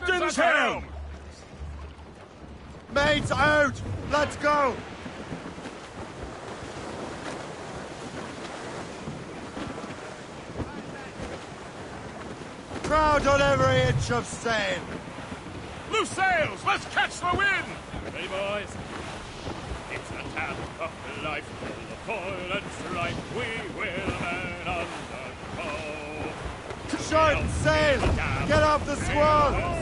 Captain's helm! Mates out! Let's go! Crowd on every inch of sail! Loose sails! Let's catch the wind! Ready, boys? It's a tale of life, full of toil and strife. We will man undergo. Shorten sail! Get off the squall!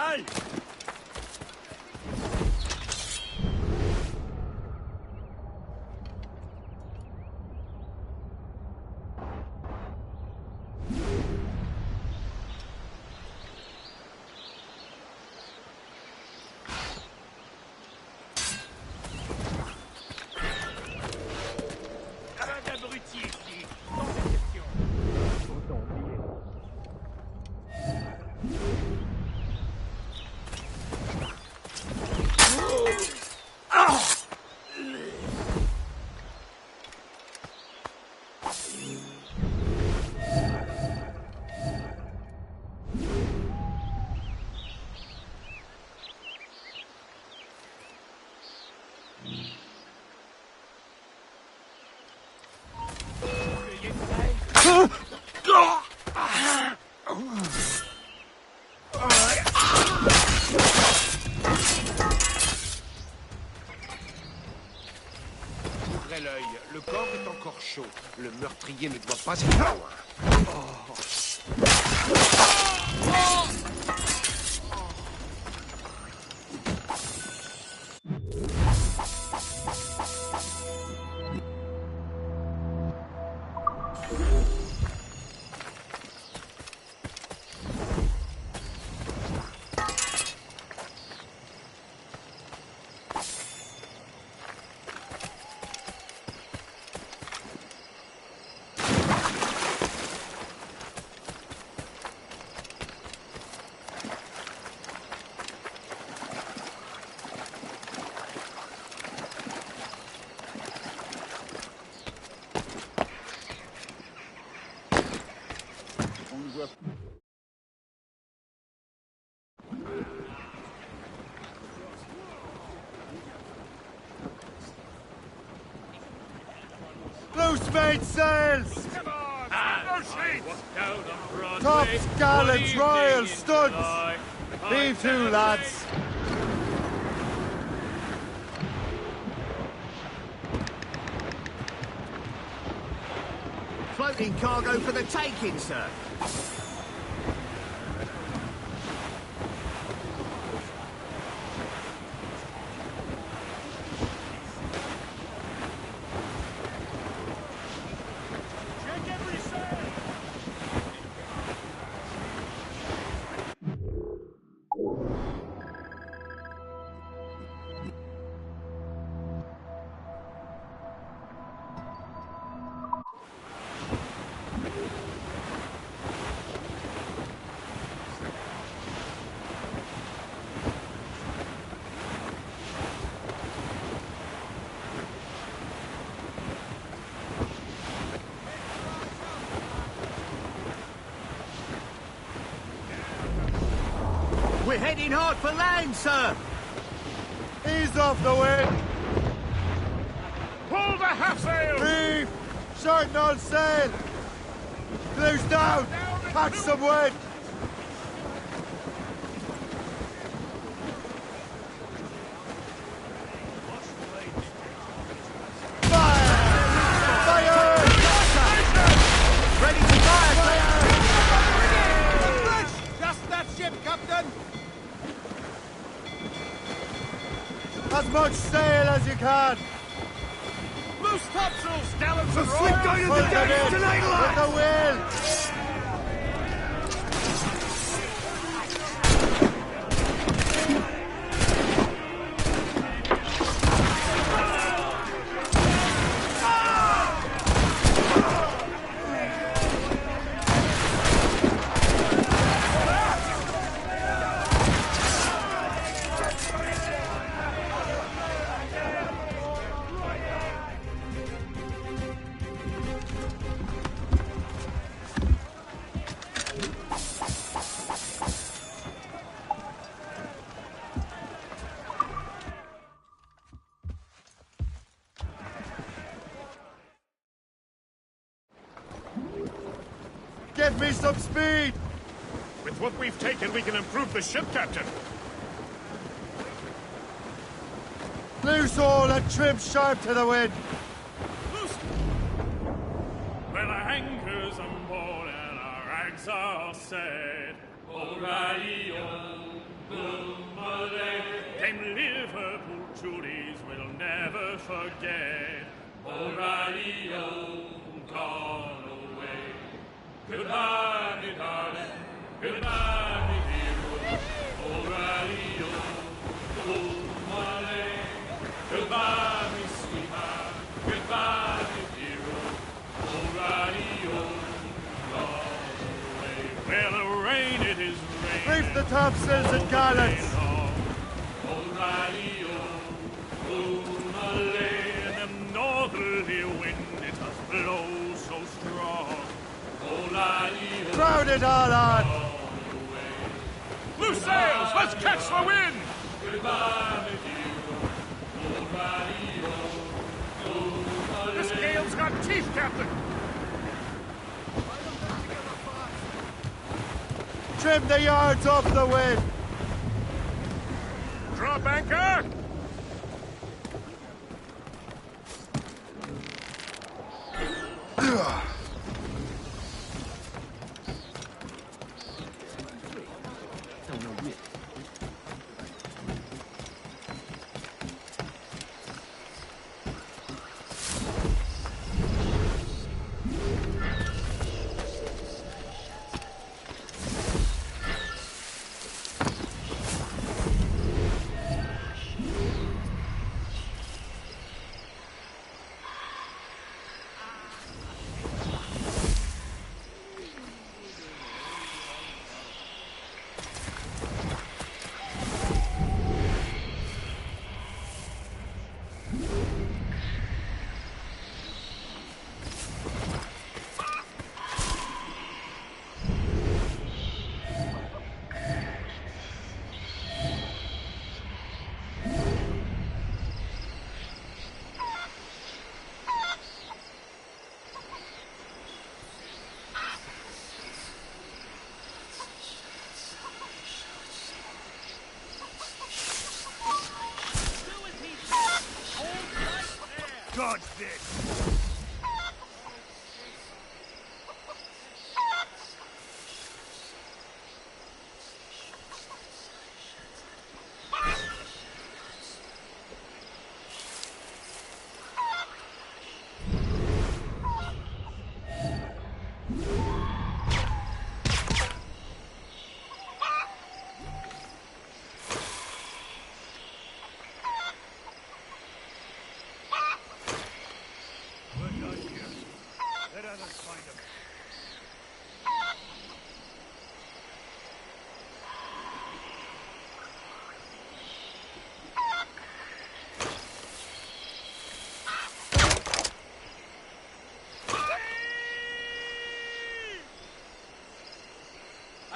Aye! Ouvrez l'œil, le corps est encore chaud. Le meurtrier ne doit pas être loin. Loose mainsails! Come on! No sheets! Tops, gallants, royals, studs! Heave to, lads! Floating cargo for the taking, sir. We're heading hard for land, sir. Ease off the wind! Pull the half-sail! Reef! Shorten all sail! Close down! Catch some wind! As much sail as you can! Loose topsails, gallants and We're going to the decks tonight, With the wind! Give me some speed! With what we've taken, we can improve the ship, Captain. Loose all and trim sharp to the wind! Loose! Well, our anchor's on board and our rags are set. Alrighty, old Boomerang. Them Liverpool Julies we'll never forget. Alrighty, old gone away. Goodbye, me darling. Goodbye, me dear. Alrighty, old Boomerang. Goodbye, me sweetheart. Goodbye, me dear. Alrighty, old gone away. Well, the rain, it is rain. Reef the topsails and gallants! Alrighty, old Boomerang. Them northerly wind, it does blow so strong. Alrighty, Crowd it all on! loose sails! Let's catch the wind! This gale's got teeth, Captain! Trim the yards off the wind! Drop anchor! Dodge this!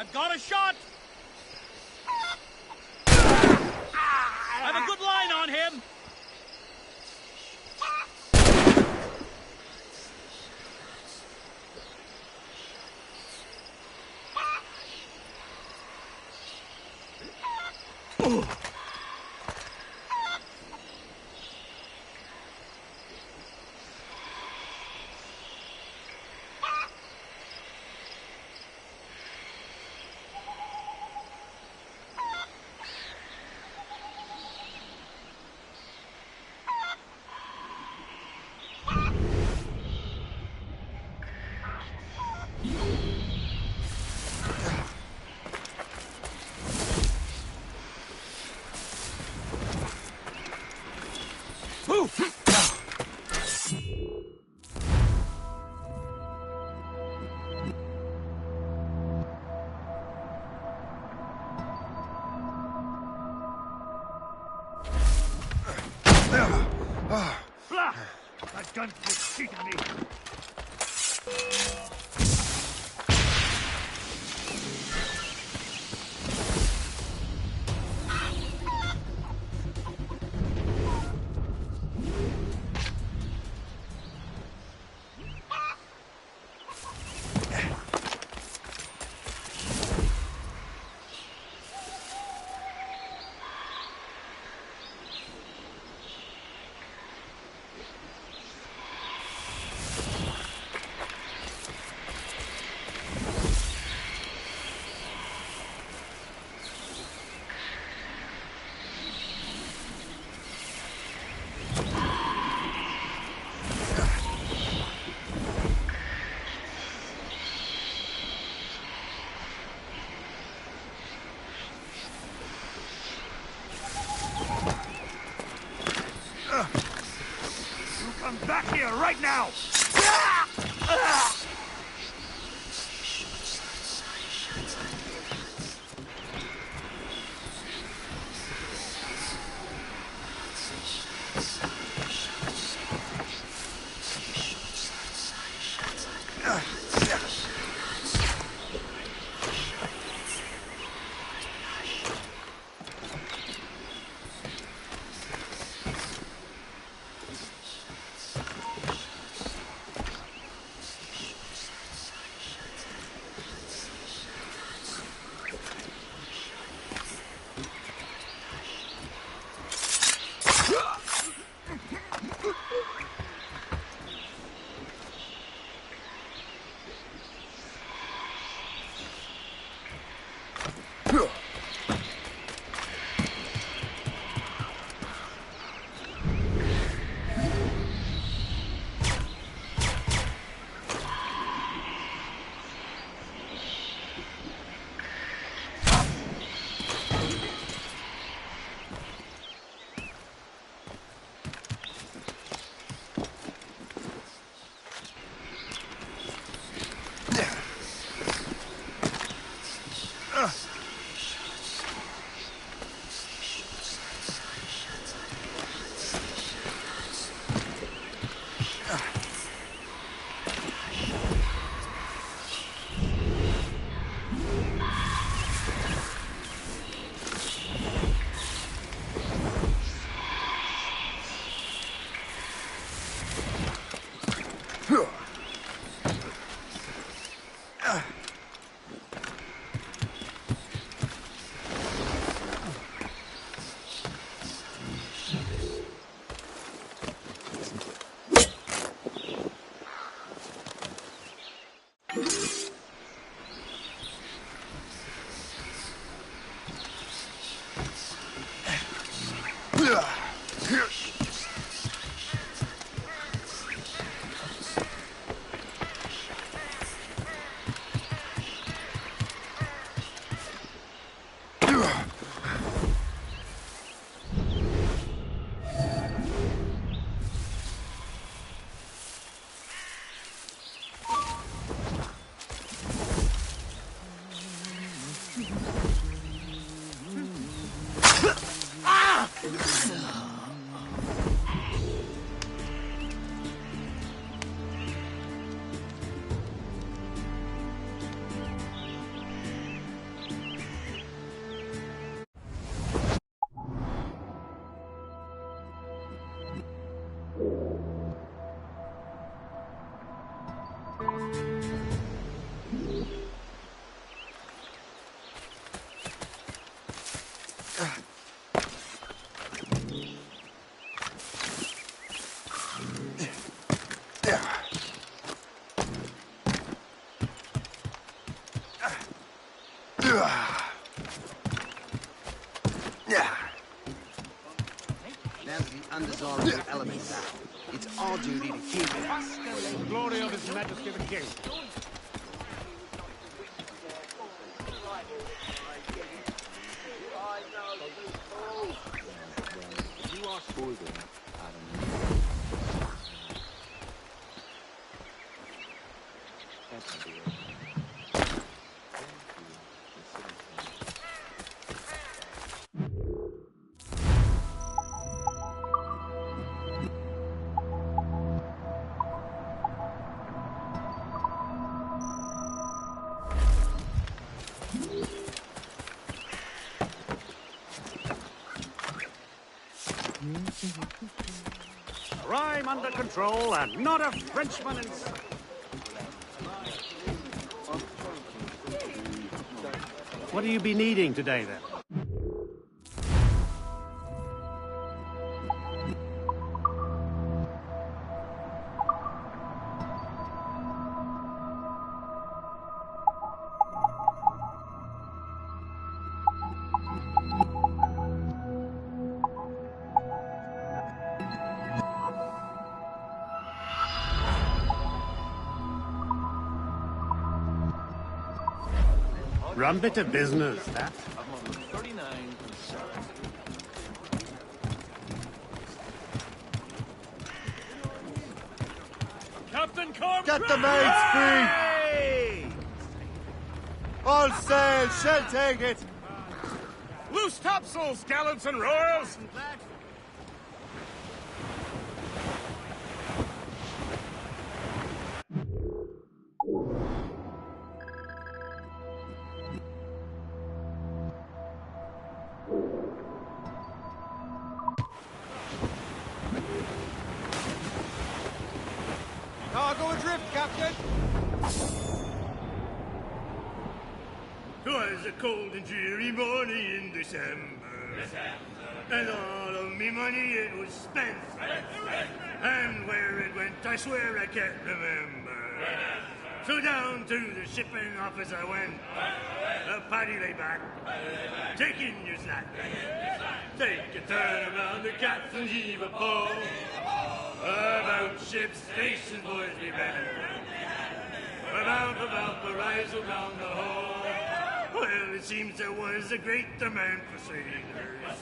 I've got a shot! I've a good line on Blah! That gun just cheated me. Come back here right now! down to the undesirable elements. It's our duty to keep it. The glory of His Majesty the King. You are spoiled. Crime under control and not a Frenchman in sight. What do you be needing today, then? Rum bit of business, that. Captain Corp! Get the mates free! All sail, shall take it! Loose topsails, gallants and royals! Cargo adrift, Captain! 'Twas a cold and dreary morning in December. And all of me money it was spent. And where it went, I swear I can't remember. So down to the shipping office I went. Paddy lay back, taking your slack. Take a turn around the captain's heave a pole. About ship's station, boys, we ran. About Valparaiso round the hole. Well, it seems there was a great demand for sailors.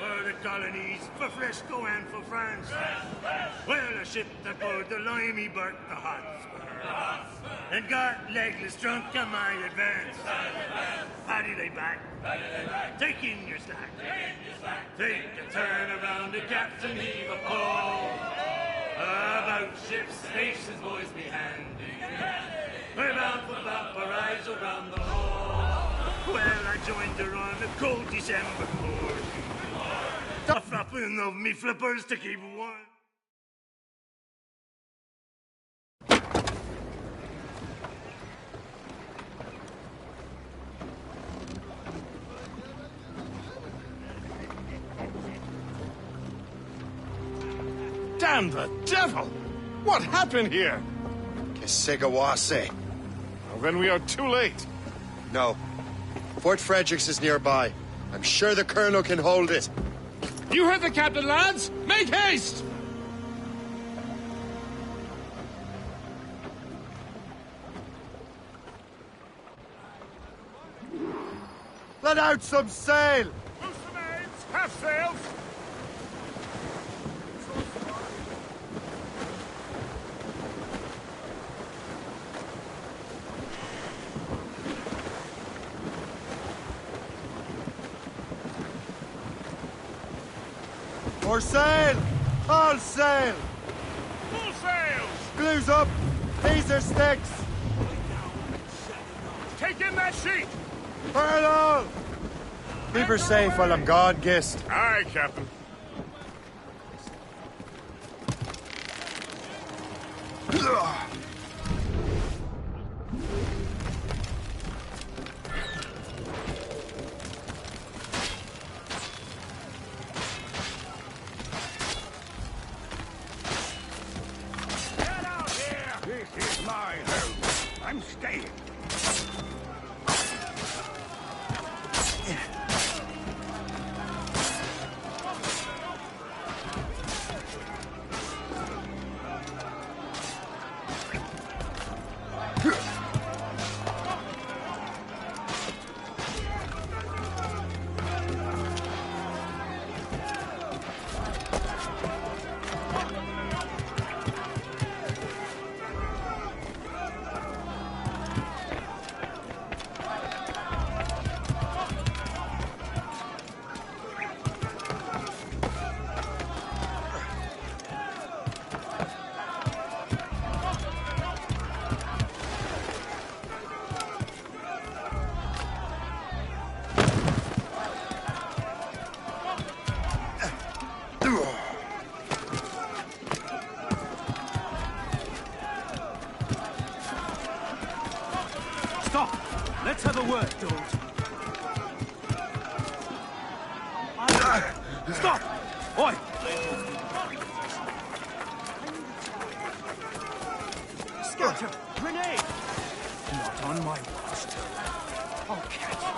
For the colonies, for Frisco and for France. Well, a ship that pulled the limey barked the Hotspur. And got legless drunk on my advance. Paddy lay back, taking your slack. Take a turn around the captain, heave a pole. About ship's stations, boys, be handy. We're bound for Valparaiso round the hole. Well, I joined her on a cold December morning. A flapping of me flippers to keep warm. Damn the devil! What happened here? Kesigawase. Well, then we are too late. No. Fort Fredericks is nearby. I'm sure the colonel can hold it. You heard the captain, lads! Make haste! Let out some sail! Loose the mains! Half sails! More sail! All sail! Full sails! Glues up! These are sticks! Take in that sheet! Furl all! Keep her safe while I'm gone, Gist. Aye, Captain. Get out here! This is my home. I'm staying. Stop! Let's have a word, George. Stop! Oi! Scatter! Grenade! Not on my watch. I'll catch you.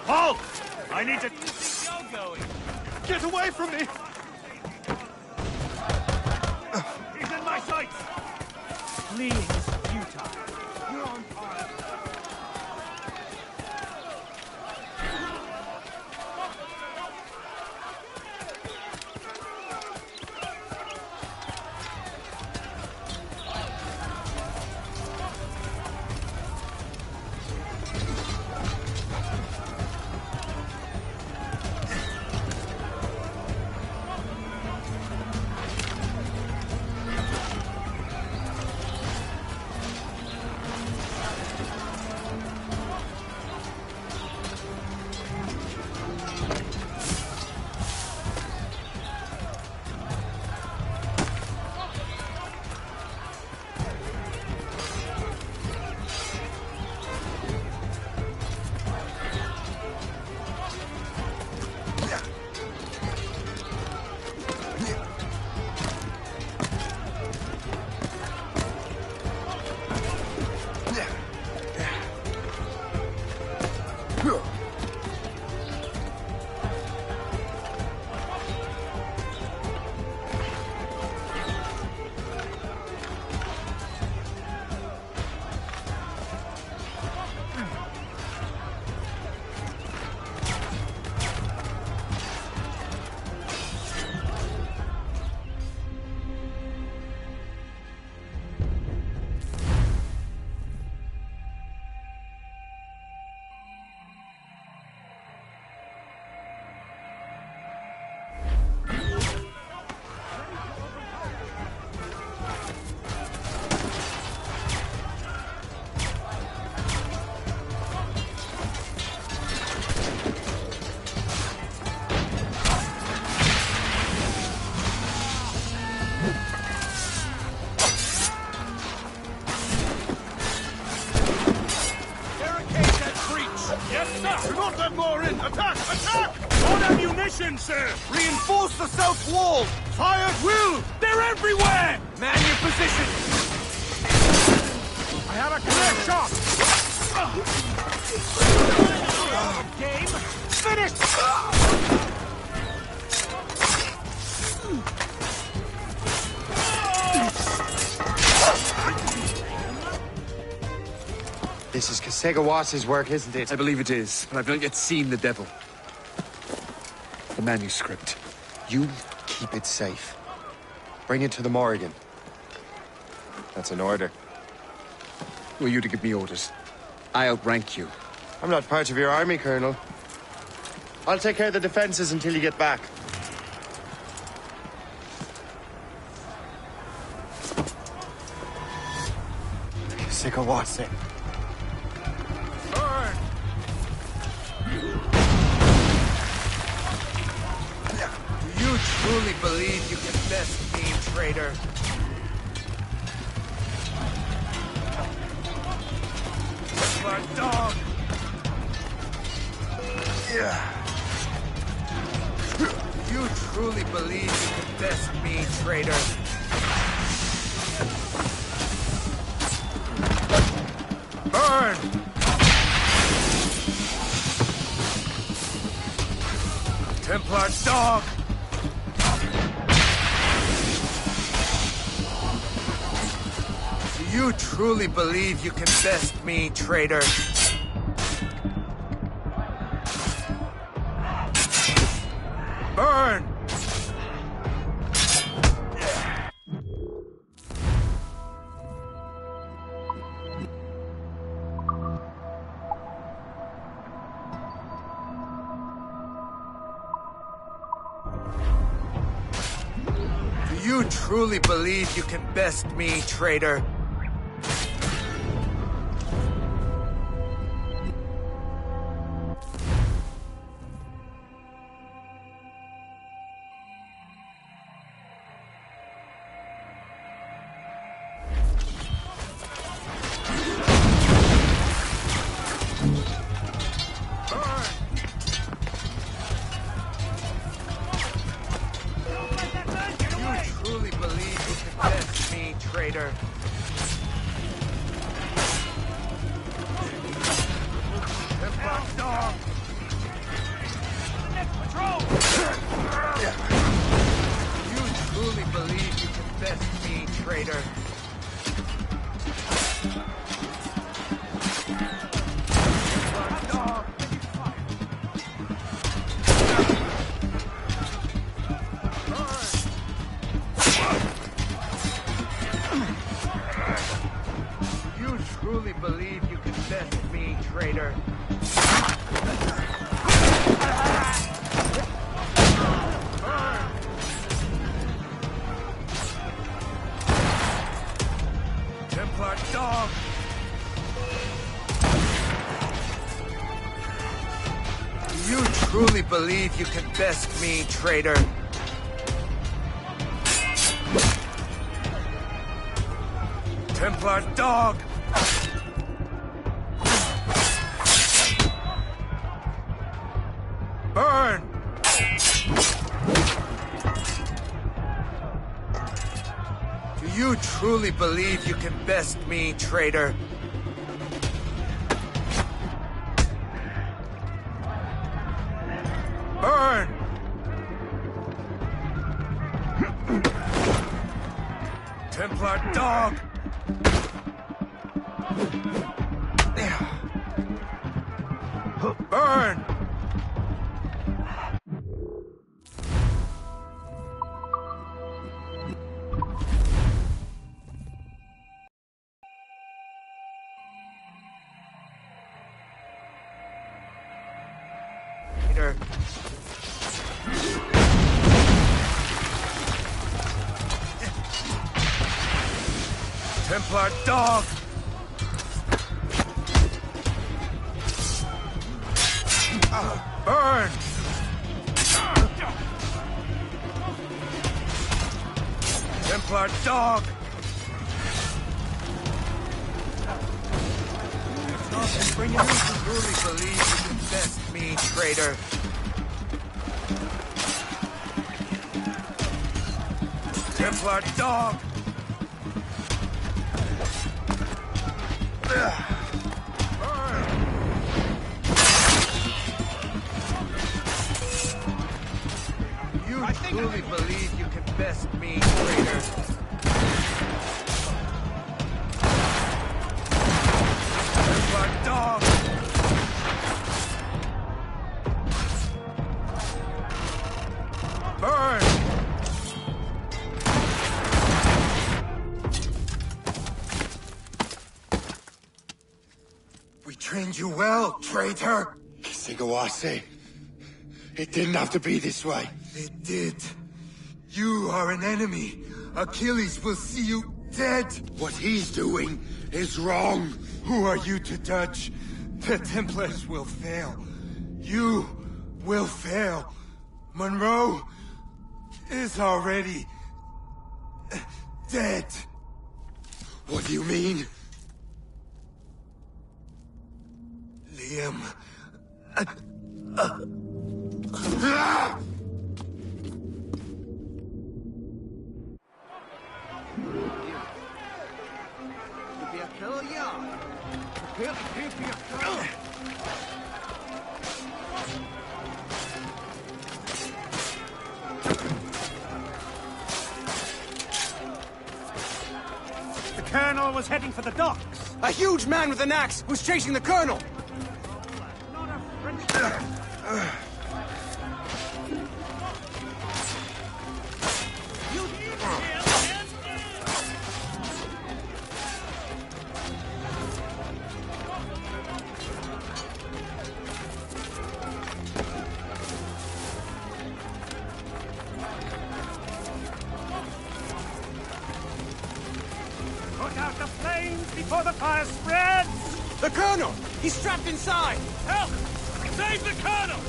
Halt! I need to... You're going. Get away from me! He's in my sights! Fleeing is futile. You're on fire. Sir! Reinforce the south wall! Fire at will! They're everywhere! Man your position! I have a clear shot! Game, finish! This is Kasegawas's work, isn't it? I believe it is, but I've not yet seen the devil. The manuscript. You keep it safe. Bring it to the Morrigan. That's an order. Who are you to give me orders? I outrank you. I'm not part of your army, Colonel. I'll take care of the defenses until you get back. Kasegawase. You truly believe you can best me, traitor? Templar dog! You truly believe you can best me, traitor? Burn! Templar dog! Do you truly believe you can best me, traitor? Burn! Do you truly believe you can best me, traitor? traitor. Templar dog! The next patrol! You truly believe you can best me, traitor? You truly believe you can best me, traitor? Templar dog! You truly believe you can best me, traitor? Templar dog! Burn! Do you truly believe you can best me, traitor? Burn! Templar dog! Burn! Traitor. Templar dog! Burn! Templar dog! You truly believe you can best me, traitor? Templar dog! You truly believe you can best me, traitor? Templar dog! Burn! We trained you well, traitor! Sigawase. It didn't have to be this way. It did. You are an enemy. Achilles will see you dead. What he's doing is wrong. Who are you to judge? The Templars will fail. You will fail. Monroe is already dead. What do you mean? Liam. The Colonel was heading for the docks. A huge man with an axe was chasing the Colonel! Not a French... Put out the flames before the fire spreads! The Colonel! He's trapped inside! Help! Save the Colonel!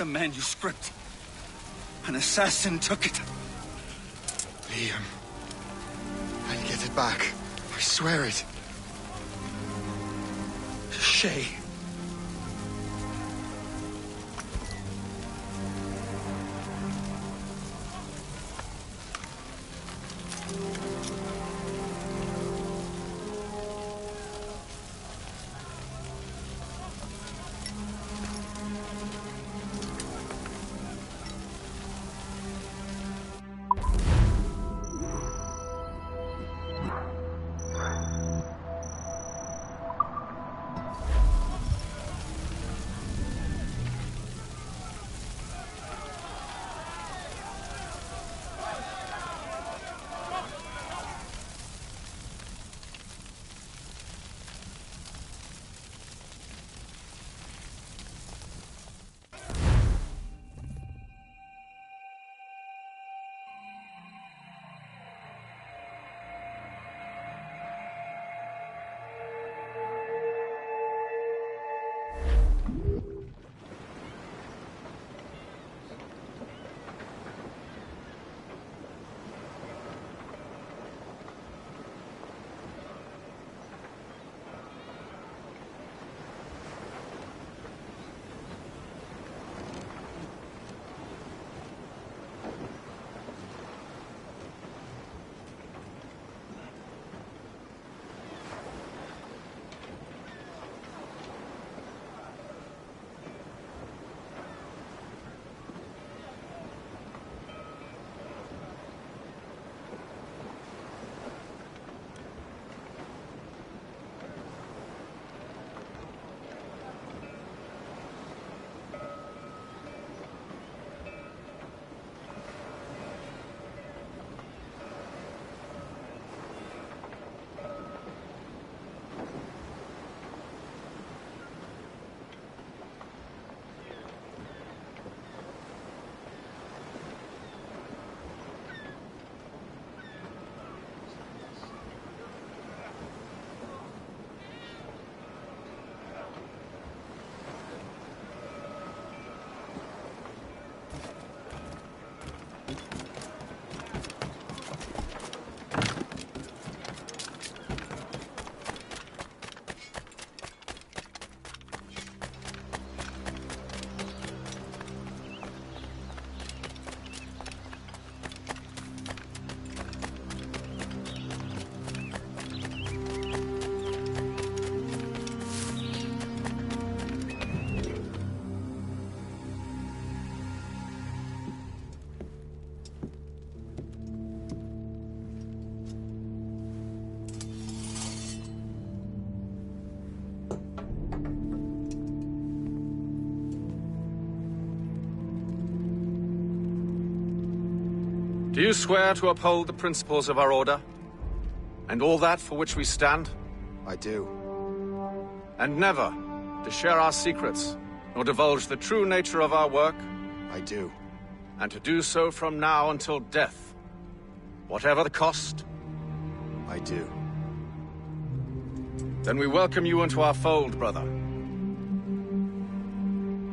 the manuscript. An assassin took it. Liam. I'll get it back. I swear it. Shay. Do you swear to uphold the principles of our order? And all that for which we stand? I do. And never to share our secrets, nor divulge the true nature of our work? I do. And to do so from now until death, whatever the cost? I do. Then we welcome you into our fold, brother.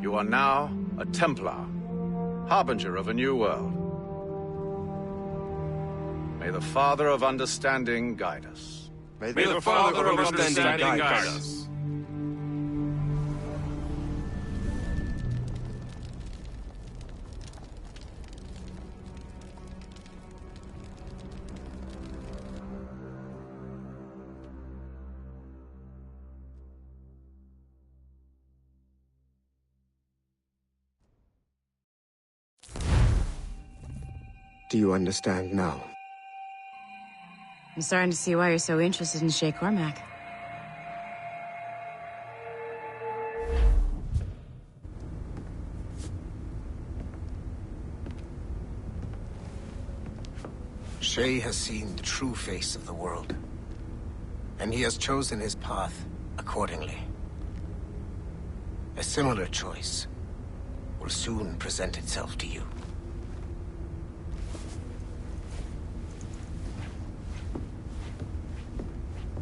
You are now a Templar, harbinger of a new world. May the Father of Understanding guide us. May the Father of Understanding guide us. Do you understand now? I'm starting to see why you're so interested in Shay Cormac. Shay has seen the true face of the world, and he has chosen his path accordingly. A similar choice will soon present itself to you.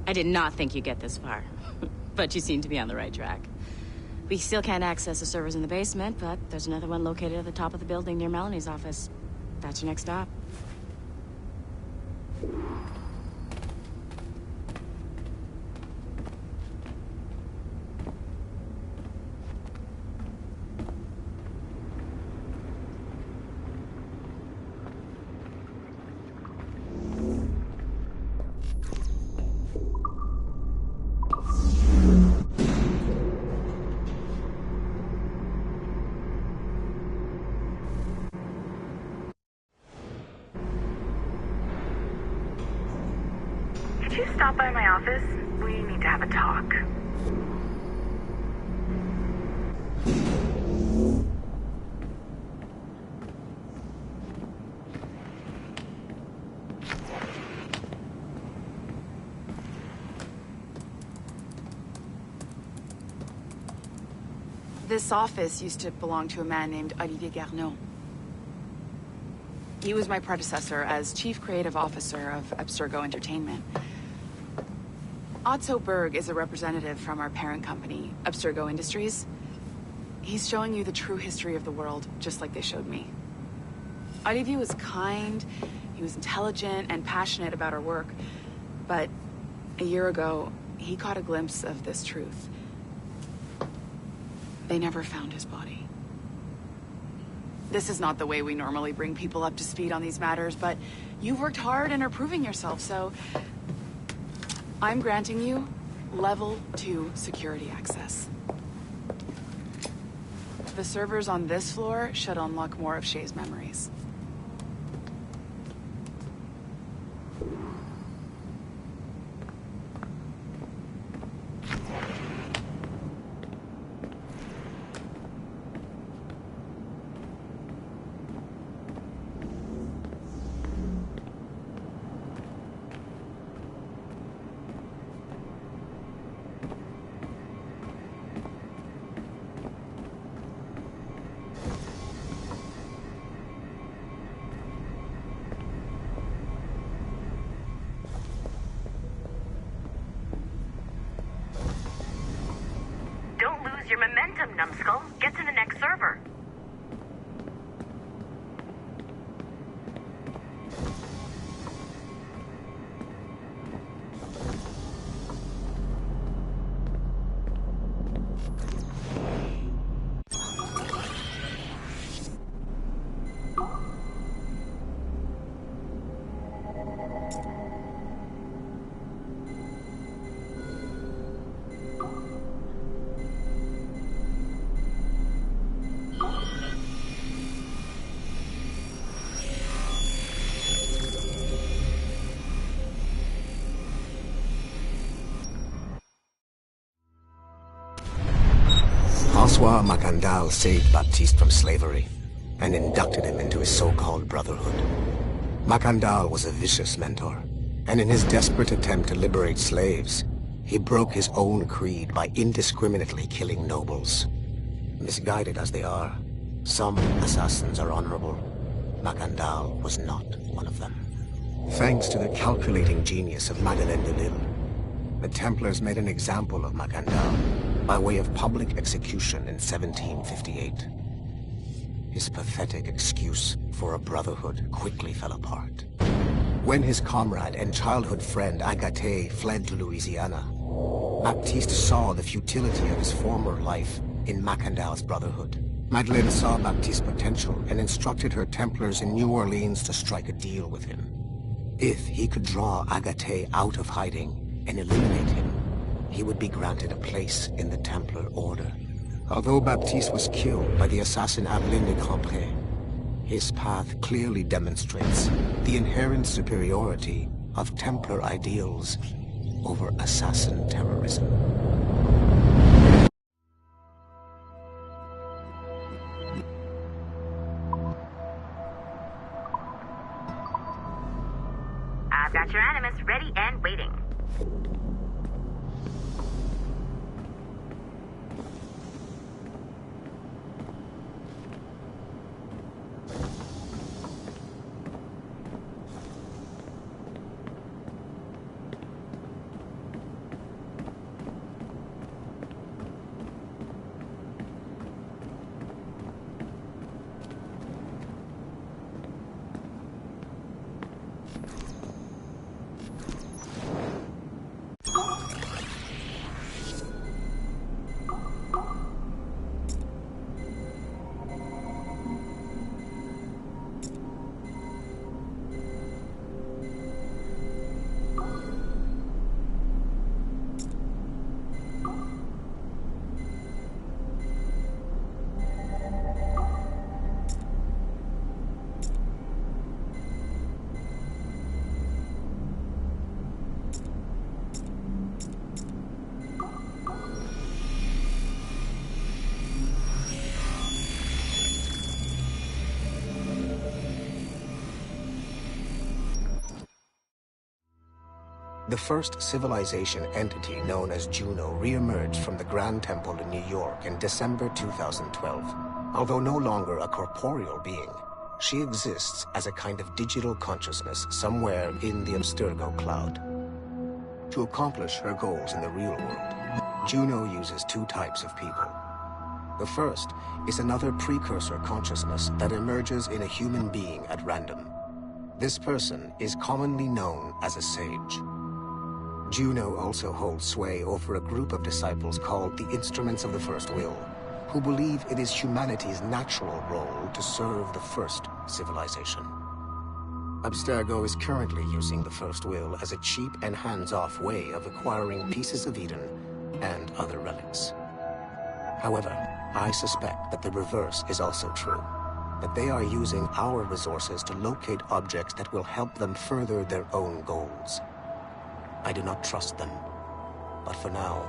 I did not think you'd get this far, but you seem to be on the right track. We still can't access the servers in the basement, but there's another one located at the top of the building near Melanie's office. That's your next stop. Could you stop by my office? We need to have a talk. This office used to belong to a man named Olivier Garneau. He was my predecessor as Chief Creative Officer of Abstergo Entertainment. Otto Berg is a representative from our parent company, Abstergo Industries. He's showing you the true history of the world, just like they showed me. Olivier was kind, he was intelligent and passionate about our work, but a year ago, he caught a glimpse of this truth. They never found his body. This is not the way we normally bring people up to speed on these matters, but you've worked hard and are proving yourself, so I'm granting you level 2 security access. The servers on this floor should unlock more of Shay's memories. Don't lose your momentum, numbskull. Get to the next server. François Macandal saved Baptiste from slavery and inducted him into his so-called brotherhood. Macandal was a vicious mentor, and in his desperate attempt to liberate slaves, he broke his own creed by indiscriminately killing nobles. Misguided as they are, some assassins are honorable. Macandal was not one of them. Thanks to the calculating genius of Madeleine de Lille, the Templars made an example of Macandal by way of public execution in 1758. His pathetic excuse for a brotherhood quickly fell apart. When his comrade and childhood friend Agathe fled to Louisiana, Baptiste saw the futility of his former life in Macandal's brotherhood. Madeleine saw Baptiste's potential and instructed her Templars in New Orleans to strike a deal with him. If he could draw Agathe out of hiding and eliminate him, he would be granted a place in the Templar Order. Although Baptiste was killed by the assassin Aveline de Grandpré, his path clearly demonstrates the inherent superiority of Templar ideals over assassin terrorism. I've got your Animus ready and waiting. The first civilization entity known as Juno re-emerged from the Grand Temple in New York in December 2012. Although no longer a corporeal being, she exists as a kind of digital consciousness somewhere in the Abstergo cloud. To accomplish her goals in the real world, Juno uses two types of people. The first is another precursor consciousness that emerges in a human being at random. This person is commonly known as a sage. Juno also holds sway over a group of disciples called the Instruments of the First Will, who believe it is humanity's natural role to serve the first civilization. Abstergo is currently using the First Will as a cheap and hands-off way of acquiring pieces of Eden and other relics. However, I suspect that the reverse is also true, that they are using our resources to locate objects that will help them further their own goals. I do not trust them, but for now,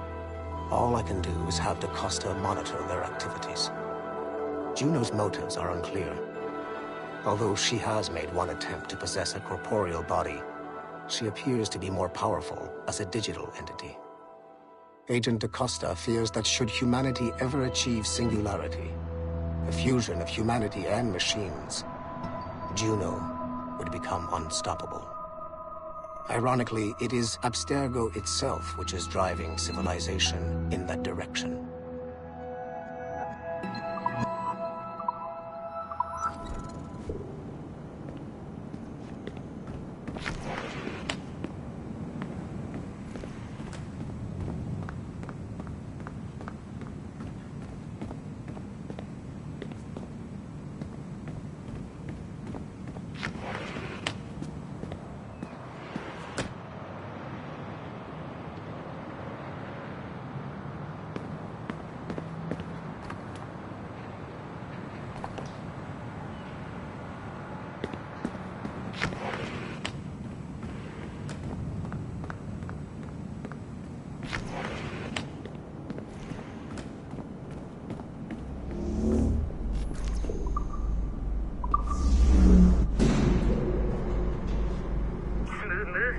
all I can do is have DaCosta monitor their activities. Juno's motives are unclear. Although she has made one attempt to possess a corporeal body, she appears to be more powerful as a digital entity. Agent DaCosta fears that should humanity ever achieve singularity, the fusion of humanity and machines, Juno would become unstoppable. Ironically, it is Abstergo itself which is driving civilization in that direction.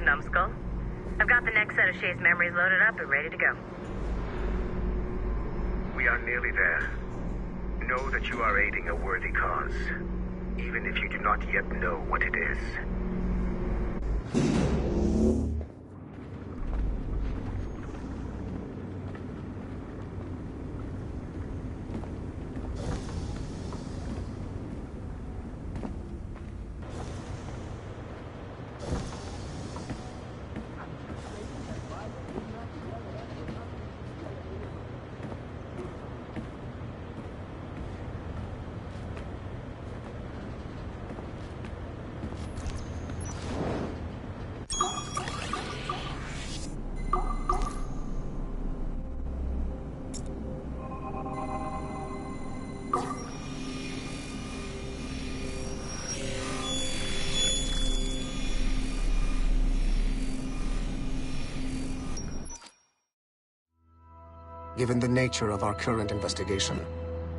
Numbskull. I've got the next set of Shay's memories loaded up and ready to go. We are nearly there. Know that you are aiding a worthy cause, even if you do not yet know what it is. Given the nature of our current investigation,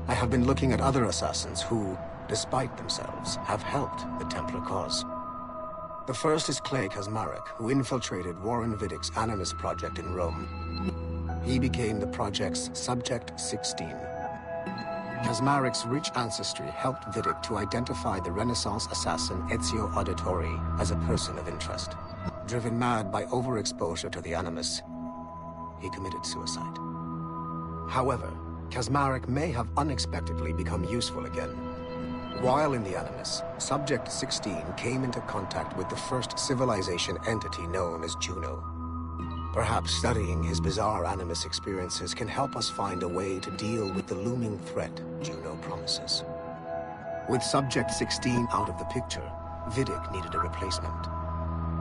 I have been looking at other assassins who, despite themselves, have helped the Templar cause. The first is Clay Kazmarek, who infiltrated Warren Viddick's Animus project in Rome. He became the project's Subject 16. Kazmarek's rich ancestry helped Viddick to identify the Renaissance assassin Ezio Auditore as a person of interest. Driven mad by overexposure to the Animus, he committed suicide. However, Kazmarek may have unexpectedly become useful again. While in the Animus, Subject 16 came into contact with the first civilization entity known as Juno. Perhaps studying his bizarre Animus experiences can help us find a way to deal with the looming threat Juno promises. With Subject 16 out of the picture, Viddick needed a replacement.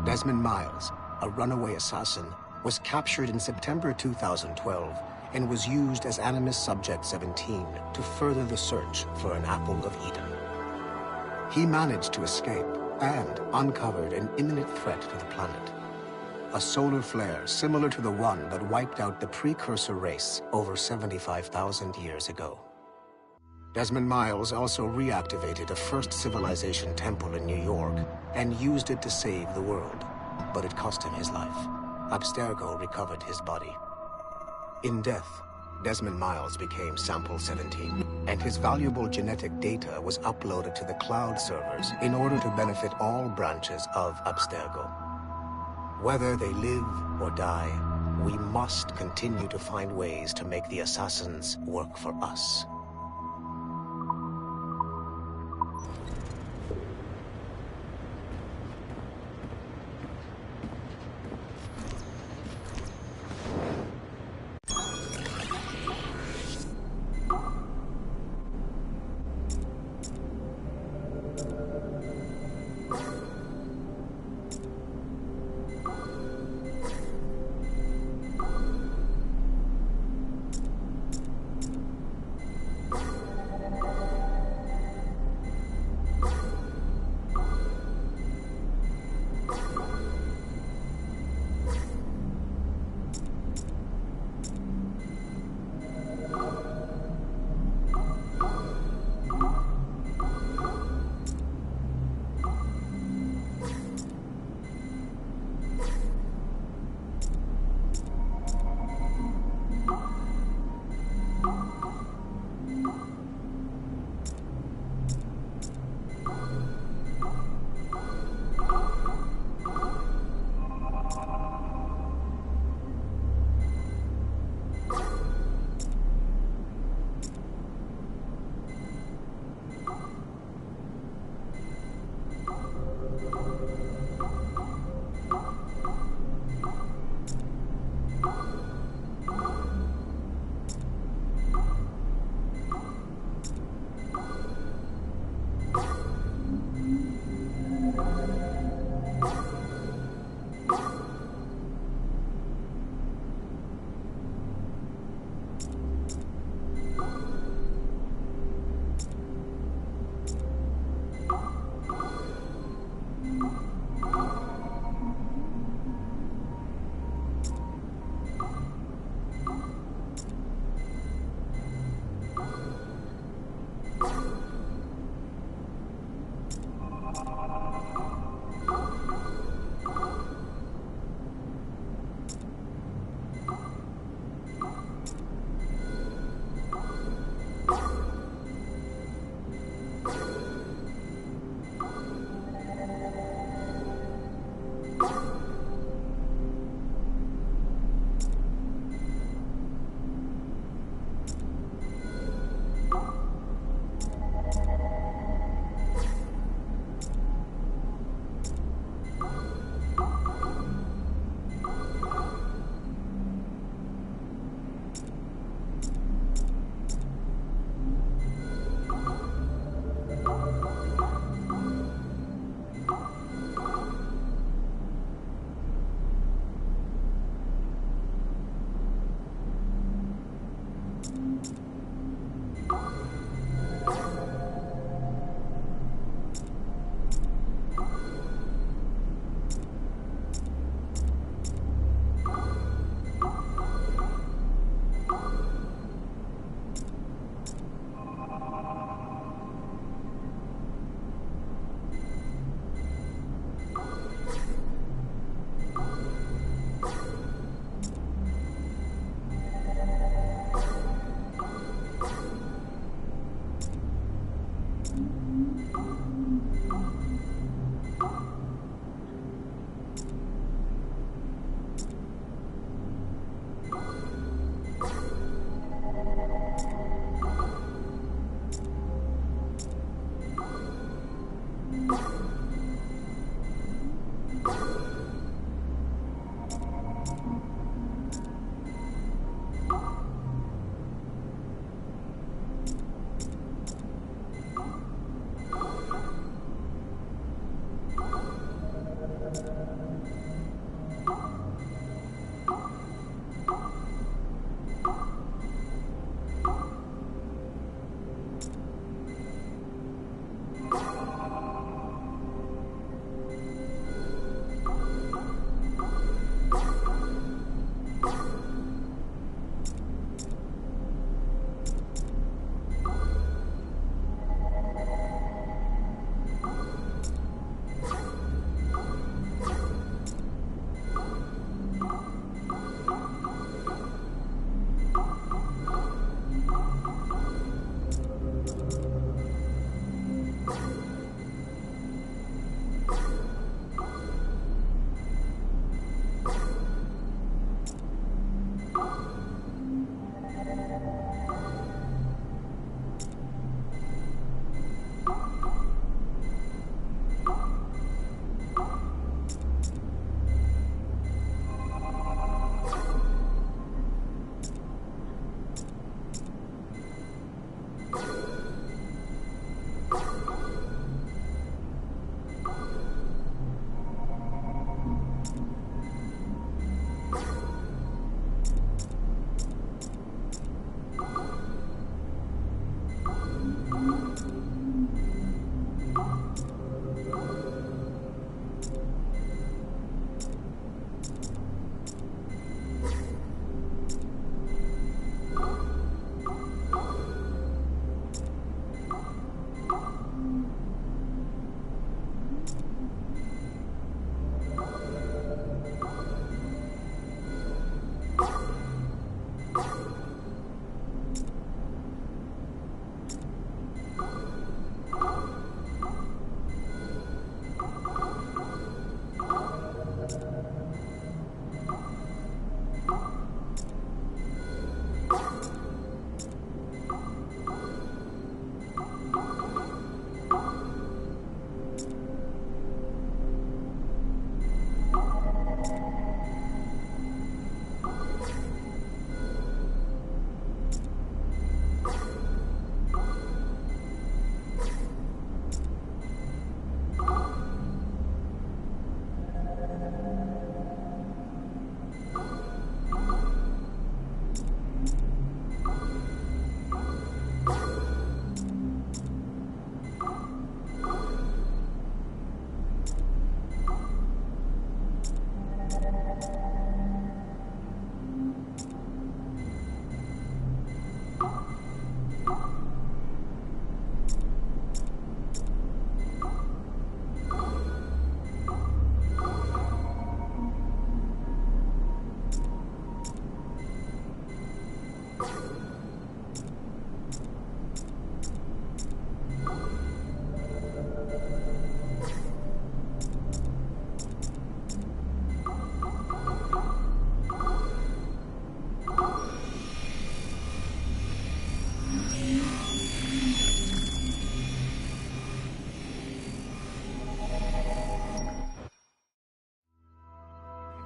Desmond Miles, a runaway assassin, was captured in September 2012 and was used as Animus Subject 17 to further the search for an Apple of Eden. He managed to escape and uncovered an imminent threat to the planet. A solar flare similar to the one that wiped out the precursor race over 75,000 years ago. Desmond Miles also reactivated a first civilization temple in New York and used it to save the world, but it cost him his life. Abstergo recovered his body. In death, Desmond Miles became Sample 17, and his valuable genetic data was uploaded to the cloud servers in order to benefit all branches of Abstergo. Whether they live or die, we must continue to find ways to make the assassins work for us.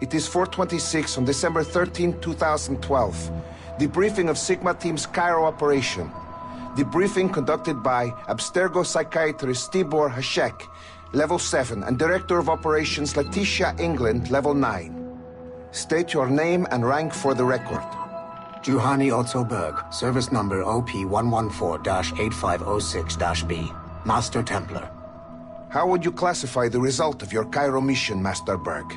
It is 4:26 on December 13, 2012. Debriefing of Sigma Team's Cairo operation. Debriefing conducted by Abstergo psychiatrist Tibor Hashek, Level 7, and Director of Operations Letitia England, Level 9. State your name and rank for the record. Juhani Otto Berg, service number OP-114-8506-B, Master Templar. How would you classify the result of your Cairo mission, Master Berg?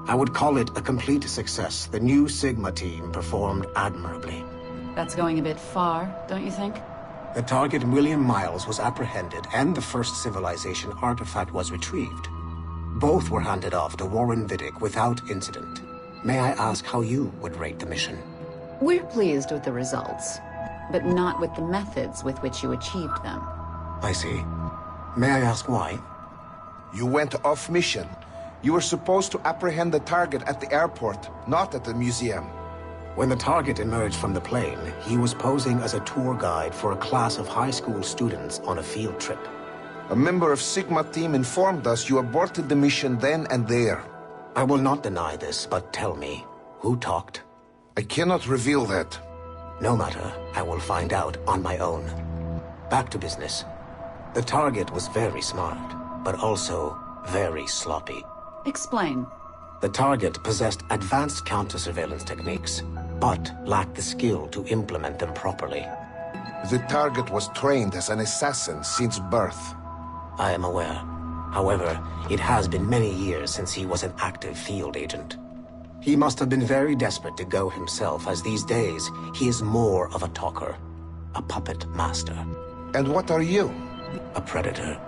I would call it a complete success. The new Sigma team performed admirably. That's going a bit far, don't you think? The target, William Miles, was apprehended and the first civilization artifact was retrieved. Both were handed off to Warren Vidic without incident. May I ask how you would rate the mission? We're pleased with the results, but not with the methods with which you achieved them. I see. May I ask why? You went off mission. You were supposed to apprehend the target at the airport, not at the museum. When the target emerged from the plane, he was posing as a tour guide for a class of high school students on a field trip. A member of Sigma team informed us you aborted the mission then and there. I will not deny this, but tell me, who talked? I cannot reveal that. No matter, I will find out on my own. Back to business. The target was very smart, but also very sloppy. Explain. The target possessed advanced counter-surveillance techniques, but lacked the skill to implement them properly. The target was trained as an assassin since birth. I am aware. However, it has been many years since he was an active field agent. He must have been very desperate to go himself, as these days he is more of a talker, a puppet master. And what are you? A predator.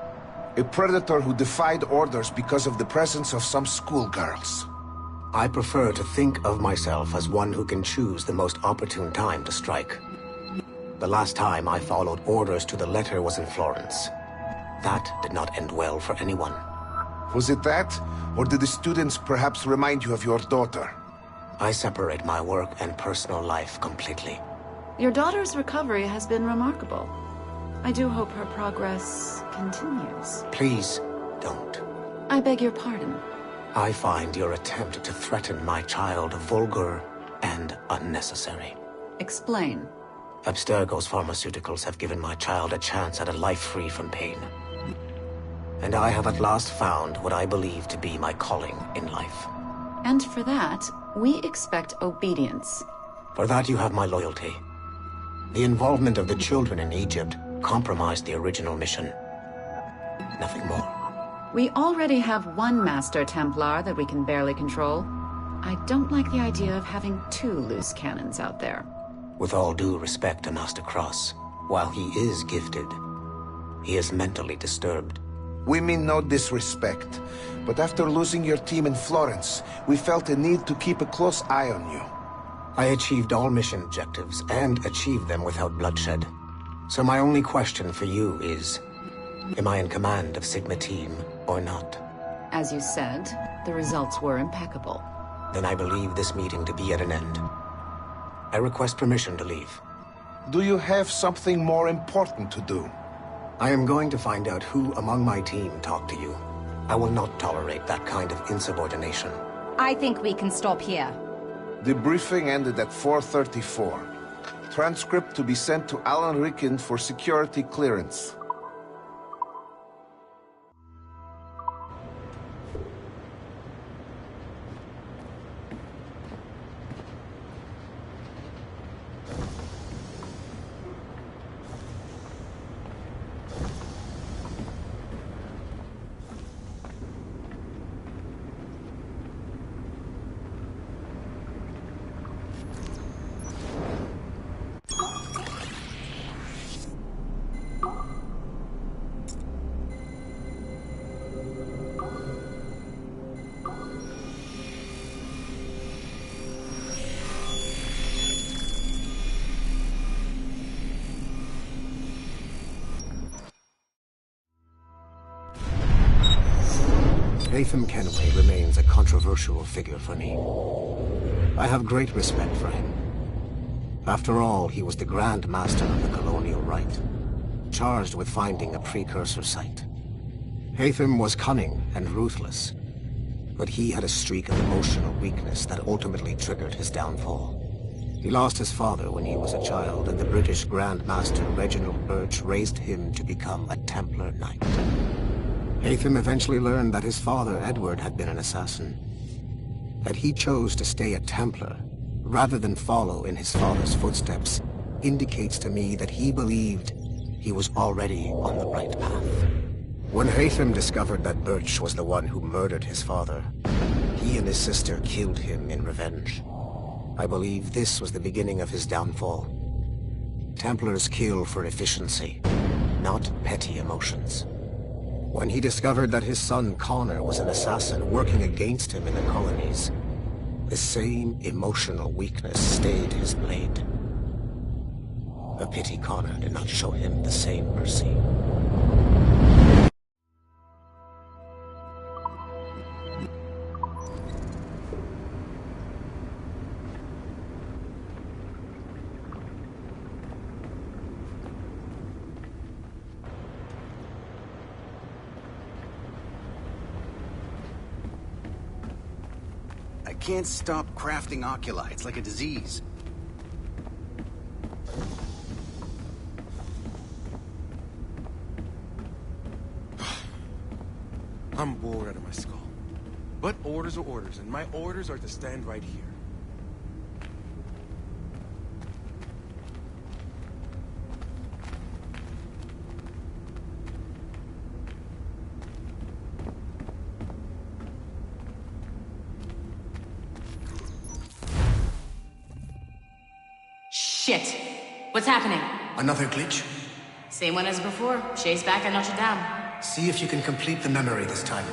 A predator who defied orders because of the presence of some schoolgirls. I prefer to think of myself as one who can choose the most opportune time to strike. The last time I followed orders to the letter was in Florence. That did not end well for anyone. Was it that? Or did the students perhaps remind you of your daughter? I separate my work and personal life completely. Your daughter's recovery has been remarkable. I do hope her progress continues. Please, don't. I beg your pardon. I find your attempt to threaten my child vulgar and unnecessary. Explain. Abstergo's pharmaceuticals have given my child a chance at a life free from pain. And I have at last found what I believe to be my calling in life. And for that, we expect obedience. For that you have my loyalty. The involvement of the children in Egypt compromised the original mission. Nothing more. We already have one Master Templar that we can barely control. I don't like the idea of having two loose cannons out there. With all due respect to Master Cross, while he is gifted, he is mentally disturbed. We mean no disrespect, but after losing your team in Florence, we felt a need to keep a close eye on you. I achieved all mission objectives, and achieved them without bloodshed. So my only question for you is, am I in command of Sigma Team or not? As you said, the results were impeccable. Then I believe this meeting to be at an end. I request permission to leave. Do you have something more important to do? I am going to find out who among my team talked to you. I will not tolerate that kind of insubordination. I think we can stop here. The briefing ended at 4:34. Transcript to be sent to Alan Ricken for security clearance. Latham Kenway remains a controversial figure for me. I have great respect for him. After all, he was the Grand Master of the Colonial Rite, charged with finding a precursor site. Latham was cunning and ruthless, But he had a streak of emotional weakness that ultimately triggered his downfall. He lost his father when he was a child, and the British Grand Master Reginald Birch raised him to become a Templar Knight. Haytham eventually learned that his father, Edward, had been an assassin. That he chose to stay a Templar, rather than follow in his father's footsteps, indicates to me that he believed he was already on the right path. When Haytham discovered that Birch was the one who murdered his father, he and his sister killed him in revenge. I believe this was the beginning of his downfall. Templars kill for efficiency, not petty emotions. When he discovered that his son Connor was an assassin working against him in the colonies, the same emotional weakness stayed his blade. A pity Connor did not show him the same mercy. I can't stop crafting oculi. It's like a disease. I'm bored out of my skull. But orders are orders, and my orders are to stand right here. Shit! What's happening? Another glitch? Same one as before. Shay's back at Notre Dame. See if you can complete the memory this time.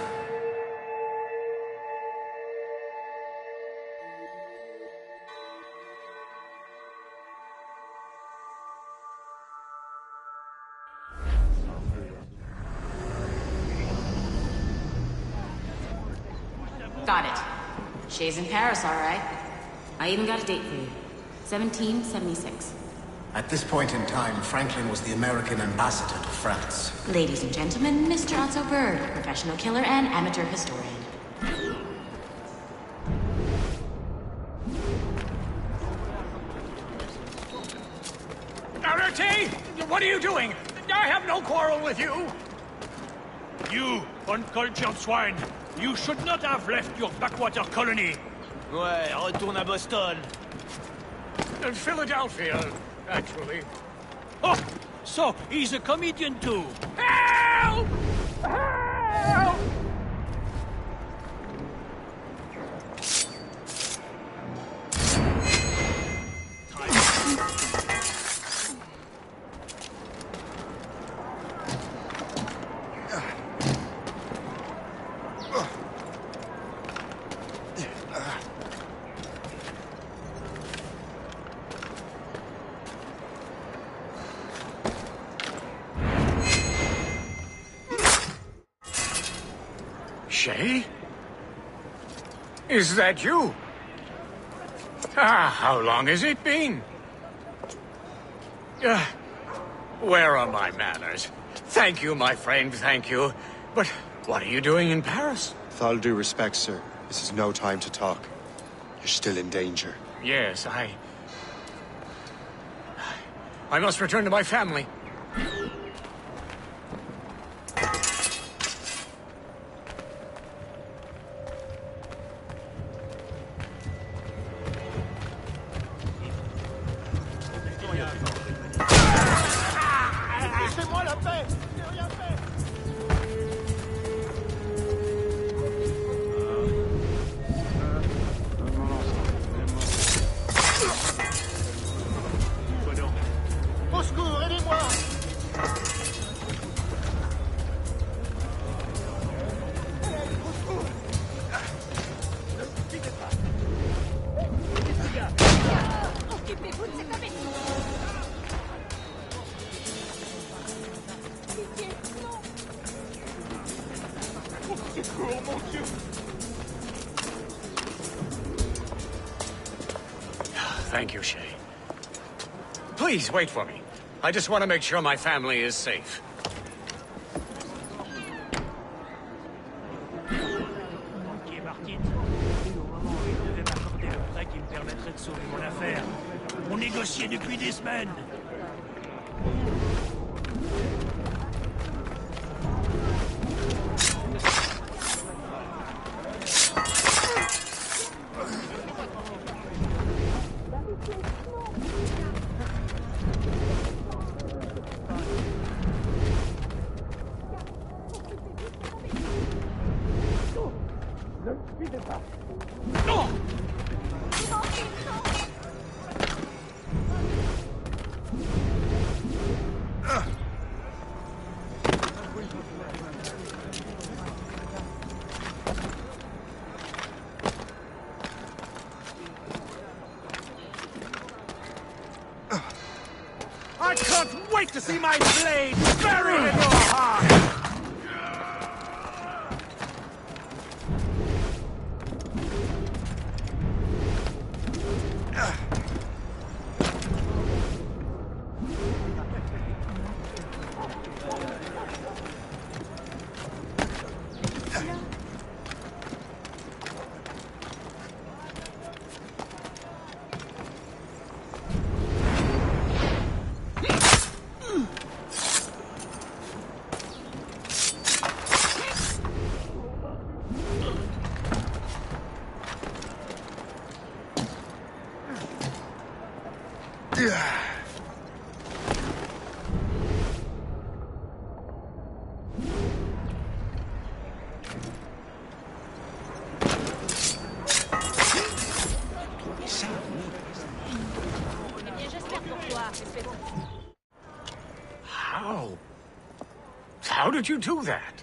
Got it. Shay's in Paris, all right. I even got a date for you. 1776. At this point in time, Franklin was the American ambassador to France. Ladies and gentlemen, Mr. Otto Berg, professional killer and amateur historian. Arete! What are you doing? I have no quarrel with you! You, uncultured swine! You should not have left your backwater colony! Ouais, retourne à Boston. Philadelphia, actually. Oh, so he's a comedian too. Help! Help! Shay? Is that you? How long has it been? Where are my manners? Thank you, my friend, thank you. But what are you doing in Paris? With all due respect, sir, this is no time to talk. You're still in danger. Yes, I must return to my family. Laissez-moi la paix! Je n'ai rien fait! Au secours, aidez-moi! Occupez-vous de cet imbécile! Secours, mon Dieu! Thank you, Shay. Please, wait for me. I just want to make sure my family is safe. faire. On négociait depuis des semaines. I can't wait to see my blade buried in your heart! How did you do that?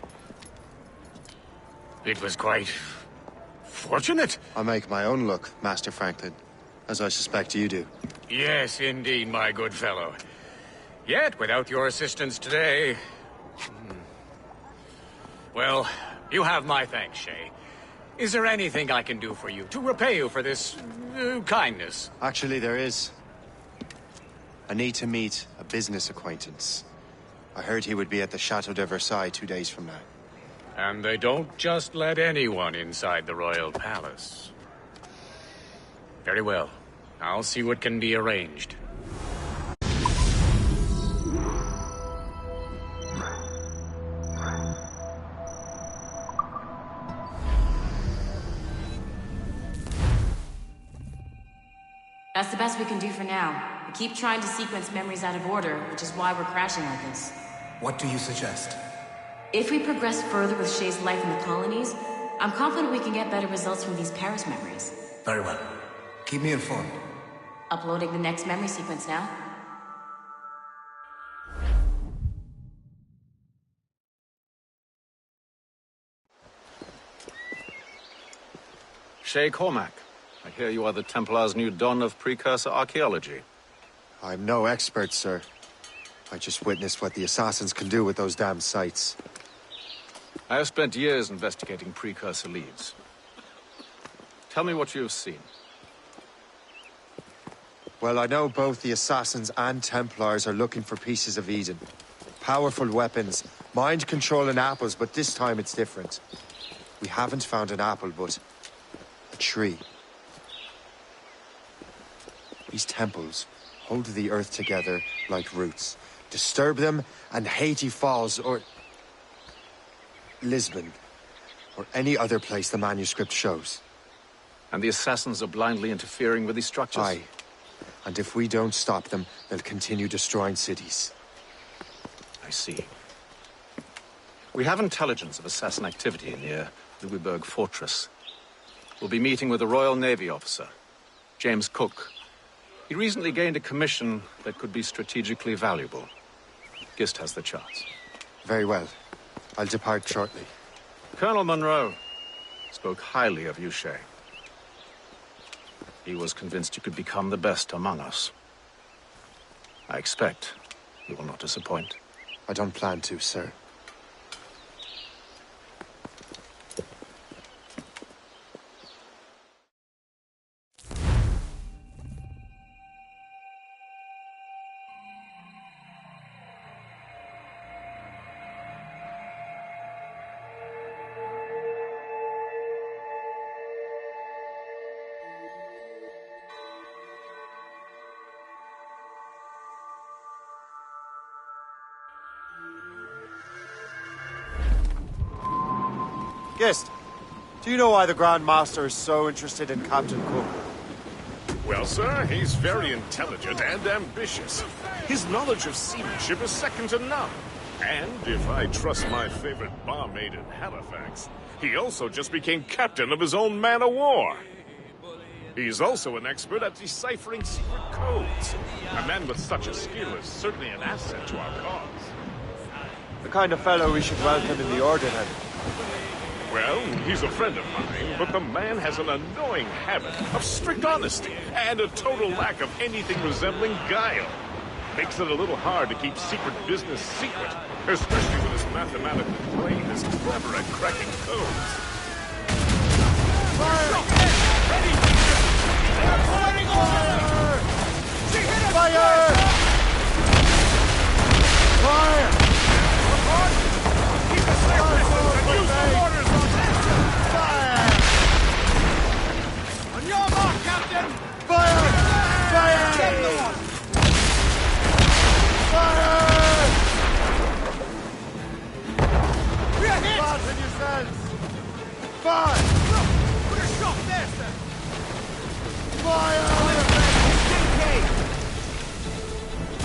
It was quite fortunate. I make my own luck, Master Franklin, as I suspect you do. Yes, indeed, my good fellow. Yet, without your assistance today... Well, you have my thanks, Shay. Is there anything I can do for you to repay you for this kindness? Actually, there is. I need to meet a business acquaintance. I heard he would be at the Chateau de Versailles 2 days from now. And they don't just let anyone inside the royal palace. Very well. I'll see what can be arranged. That's the best we can do for now. We keep trying to sequence memories out of order, which is why we're crashing like this. What do you suggest? If we progress further with Shay's life in the colonies, I'm confident we can get better results from these Paris memories. Very well. Keep me informed. Uploading the next memory sequence now. Shay Cormac, I hear you are the Templar's new don of precursor archaeology. I'm no expert, sir. I just witnessed what the assassins can do with those damn sites. I have spent years investigating precursor leads. Tell me what you have seen. Well, I know both the assassins and Templars are looking for pieces of Eden. Powerful weapons, mind-controlling apples, but this time it's different. We haven't found an apple, but a tree. These temples hold the earth together like roots. Disturb them, and Haiti falls, or Lisbon, or any other place the manuscript shows. And the assassins are blindly interfering with these structures? Aye. And if we don't stop them, they'll continue destroying cities. I see. We have intelligence of assassin activity near Louisburg Fortress. We'll be meeting with a Royal Navy officer, James Cook. He recently gained a commission that could be strategically valuable. Gist has the charts. Very well. I'll depart shortly. Colonel Monroe spoke highly of you, Shay. He was convinced you could become the best among us. I expect you will not disappoint. I don't plan to, sir. Guest, do you know why the Grand Master is so interested in Captain Cook? Well, sir, he's very intelligent and ambitious. His knowledge of seamanship is second to none. And if I trust my favorite barmaid in Halifax, he also just became captain of his own man-of-war. He's also an expert at deciphering secret codes. A man with such a skill is certainly an asset to our cause. The kind of fellow we should welcome in the Order, then. Well, he's a friend of mine, but the man has an annoying habit of strict honesty and a total lack of anything resembling guile. Makes it a little hard to keep secret business secret, especially when his mathematical brain is clever at cracking codes. Fire! Ready! Firing order! Fire! Fire! Keep the safe distance and use the orders on fire! On your mark, Captain! Fire! Fire! Get the one! Fire! We're hit! Fasten yourselves! Fire! Put a shot there, sir! Fire!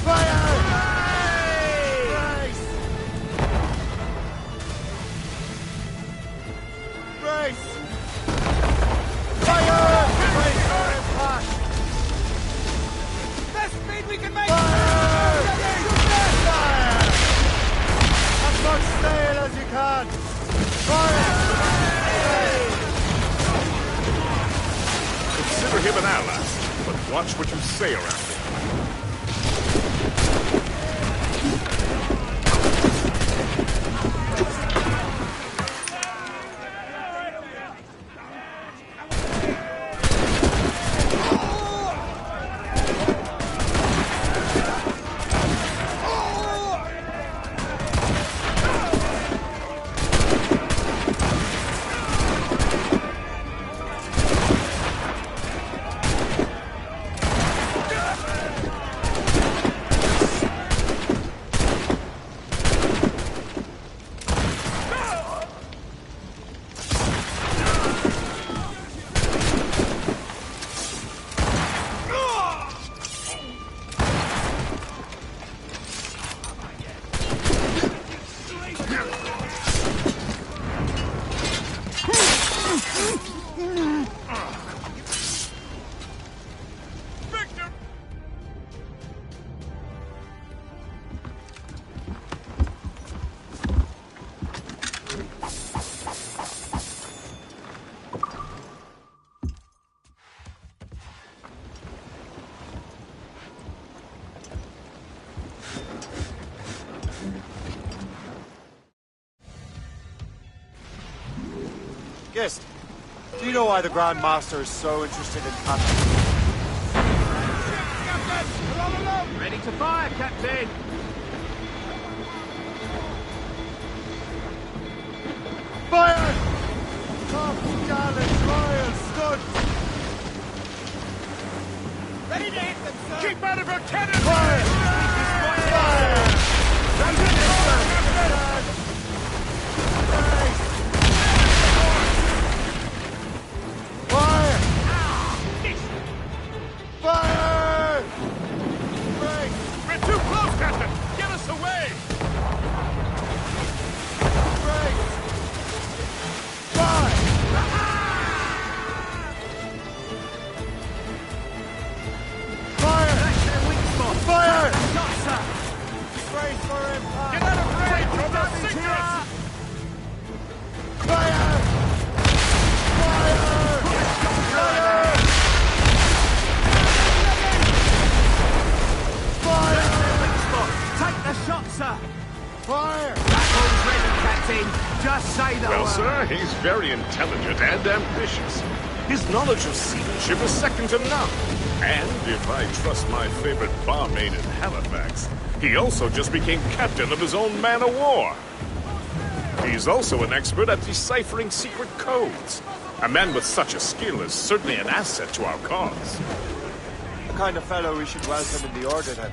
Fire! Brace! Brace! Fire! Brace for impact! Best speed we can make! Fire! Fire! As much sail as you can! Fire! Consider him an ally, but watch what you say around him. Guest, do you know why the Grand Master is so interested in Captain? Ready to fire, Captain! Fire! Top gallant royal stud! Ready to hit them, sir! Keep out of her cannon! Fire! Fire! That's it, sir! Fire! Fire! Break! We're too close, Captain! Get us away! Break! Fire! Fire! That's their weak spot! Fire! Shot, sir! Brace for impact! Get out of range or they'll sink us! Fire! Fire! Fire! Fire! Take the shot, sir! Fire! That one's ready, Captain. Just say the Well, word. sir, he's very intelligent and ambitious. His knowledge of seamanship is second to none. And if I trust my favorite barmaid in Halifax, he also just became captain of his own man-of-war. He's also an expert at deciphering secret codes. A man with such a skill is certainly an asset to our cause. The kind of fellow we should welcome in the Order, then.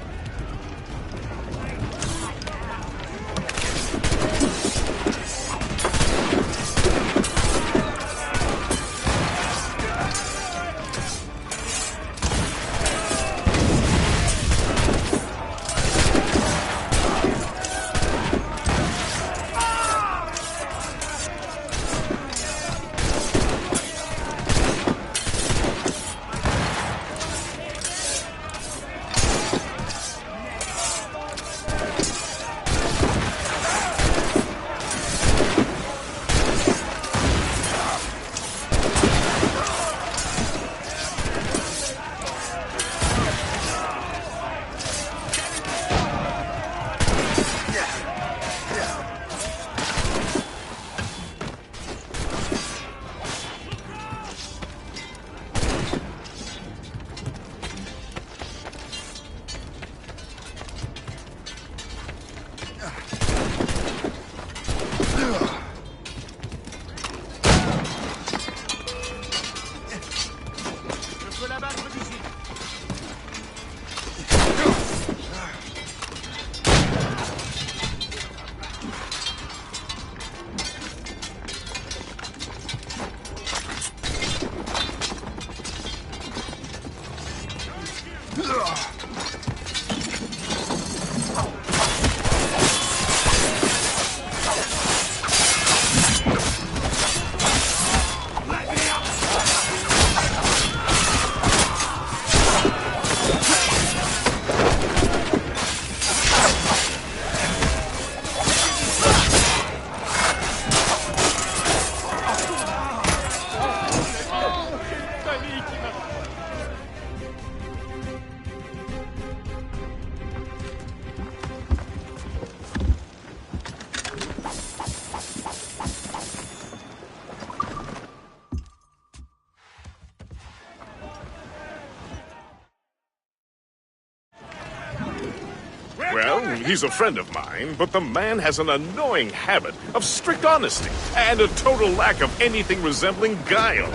Well, he's a friend of mine, but the man has an annoying habit of strict honesty and a total lack of anything resembling guile.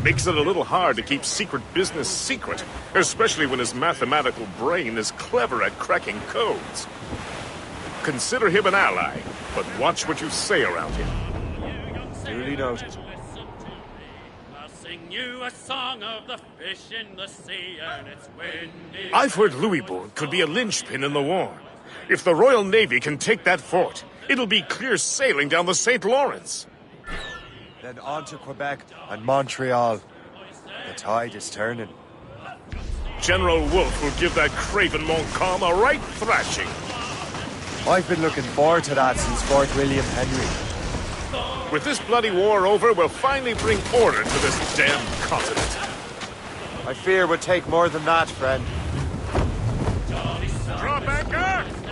Makes it a little hard to keep secret business secret, especially when his mathematical brain is clever at cracking codes. Consider him an ally, but watch what you say around him. Duly noted. Sing you a song of the fish in the sea and its windy. I've heard Louisbourg could be a linchpin in the war. If the Royal Navy can take that fort, it'll be clear sailing down the St. Lawrence. Then on to Quebec and Montreal. The tide is turning. General Wolfe will give that craven Montcalm a right thrashing. I've been looking forward to that since Fort William Henry. With this bloody war over, we'll finally bring order to this damn continent. I fear it would take more than that, friend. Drop anchor!